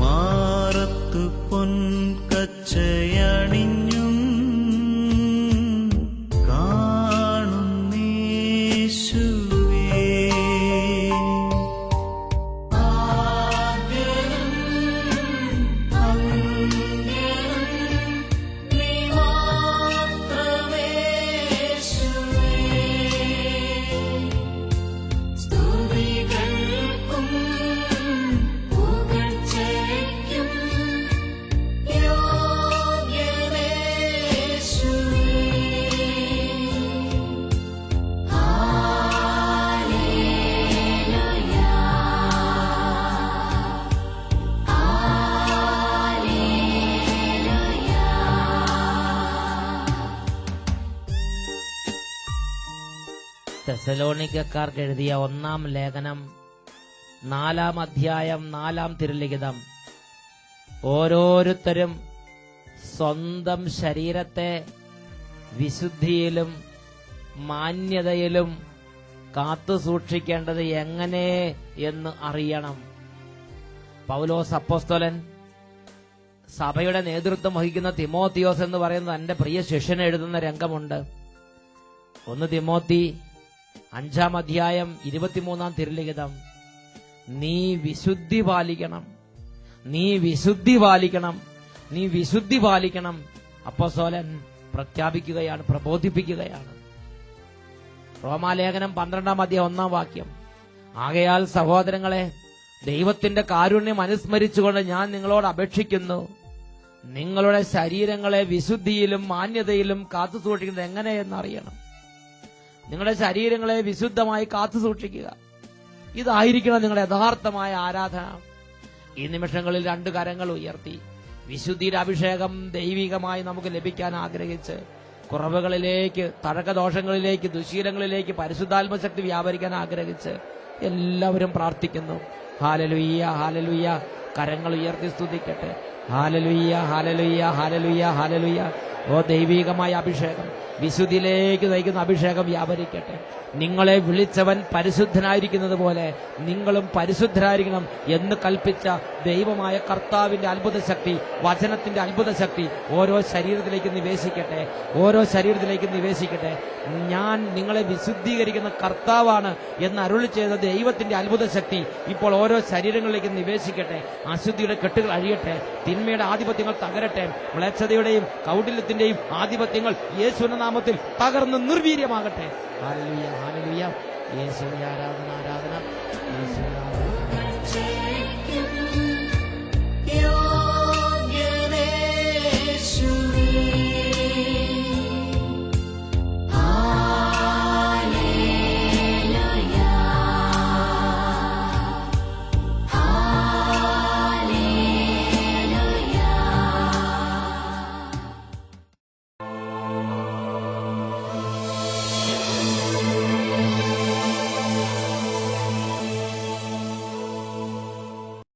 മാറത്തു പൊൻകച്ചയണിഞ്ഞും കാണുന്നേശുവേ. തെസലോനിക്കക്കാർക്ക് എഴുതിയ 1-ാം ലേഖനം 4-ാം അധ്യായം 4-ാം തിരുലിഖിതം. ഓരോരുത്തരും സ്വന്തം ശരീരത്തെ വിശുദ്ധിയിലും മാന്യതയിലും കാത്തു സൂക്ഷിക്കേണ്ടത് എങ്ങനെ എന്ന് അറിയണം. പൗലോസ് അപ്പോസ്തലൻ സഭയുടെ നേതൃത്വം വഹിക്കുന്ന തിമോത്തിയോസ് എന്ന് പറയുന്ന തന്റെ പ്രിയ ശിഷ്യന് എഴുതുന്ന രംഗമുണ്ട്. 1 തിമോത്തി 5-ാം അധ്യായം 23-ാം തിരുലിഖിതം. നീ വിശുദ്ധി പാലിക്കണം, നീ വിശുദ്ധി പാലിക്കണം, നീ വിശുദ്ധി പാലിക്കണം. അപ്പോസ്തലൻ പ്രഖ്യാപിക്കുകയാണ്, പ്രബോധിപ്പിക്കുകയാണ്. റോമാലേഖനം 12-ാം അധ്യായം 1-ാം വാക്യം. ആകയാൽ സഹോദരങ്ങളെ, ദൈവത്തിന്റെ കാരുണ്യം അനുസ്മരിച്ചുകൊണ്ട് ഞാൻ നിങ്ങളോട് അപേക്ഷിക്കുന്നു, നിങ്ങളുടെ ശരീരങ്ങളെ വിശുദ്ധിയിലും മാന്യതയിലും കാത്തു സൂക്ഷിക്കുന്നത് എങ്ങനെയെന്നറിയണം. നിങ്ങളുടെ ശരീരങ്ങളെ വിശുദ്ധമായി കാത്തു സൂക്ഷിക്കുക. ഇതായിരിക്കണം നിങ്ങളുടെ യഥാർത്ഥമായ ആരാധന. ഈ നിമിഷങ്ങളിൽ 2 കരങ്ങൾ ഉയർത്തി വിശുദ്ധിയുടെ അഭിഷേകം ദൈവികമായി നമുക്ക് ലഭിക്കാൻ ആഗ്രഹിച്ച് കുറവുകളിലേക്ക്, തഴക്കദോഷങ്ങളിലേക്ക്, ദുശീലങ്ങളിലേക്ക് പരിശുദ്ധാത്മശക്തി വ്യാപരിക്കാൻ ആഗ്രഹിച്ച് എല്ലാവരും പ്രാർത്ഥിക്കുന്നു. Hallelujah, hallelujah. കരങ്ങൾ ഉയർത്തി സ്തുതിക്കട്ടെ. Hallelujah, hallelujah, hallelujah, hallelujah. ഓ ദൈവികമായ അഭിഷേകം, വിശുദ്ധിയിലേക്ക് നയിക്കുന്ന അഭിഷേകം വ്യാപരിക്കട്ടെ. നിങ്ങളെ വിളിച്ചവൻ പരിശുദ്ധനായിരിക്കുന്നത് പോലെ നിങ്ങളും പരിശുദ്ധരായിരിക്കണം എന്ന് കൽപ്പിച്ച ദൈവമായ കർത്താവിന്റെ അത്ഭുത ശക്തി, വചനത്തിന്റെ അത്ഭുത ശക്തി ഓരോ ശരീരത്തിലേക്ക് നിവേശിക്കട്ടെ, ഓരോ ശരീരത്തിലേക്ക് നിവേശിക്കട്ടെ. ഞാൻ നിങ്ങളെ വിശുദ്ധീകരിക്കുന്ന കർത്താവാണ് എന്ന് അരുളി ചെയ്ത ദൈവത്തിന്റെ അത്ഭുത ശക്തി ഇപ്പോൾ ഓരോ ശരീരങ്ങളിലേക്ക് നിവേശിക്കട്ടെ. അശുദ്ധിയുടെ കെട്ടുകൾ അഴിയട്ടെ, തിന്മയുടെ ആധിപത്യങ്ങൾ തകരട്ടെ, മ്ലേച്ഛതയുടെയും കൗടില്യത്തിന്റെയും ആധിപത്യങ്ങൾ യേശുവിന്റെ നാമത്തിൽ തകർന്ന് നിർവീര്യമാകട്ടെ. Hallelujah, hallelujah. യേശുവിന്റെ ആരാധന, ആരാധന, യേശുവിന്റെ ആരാധന.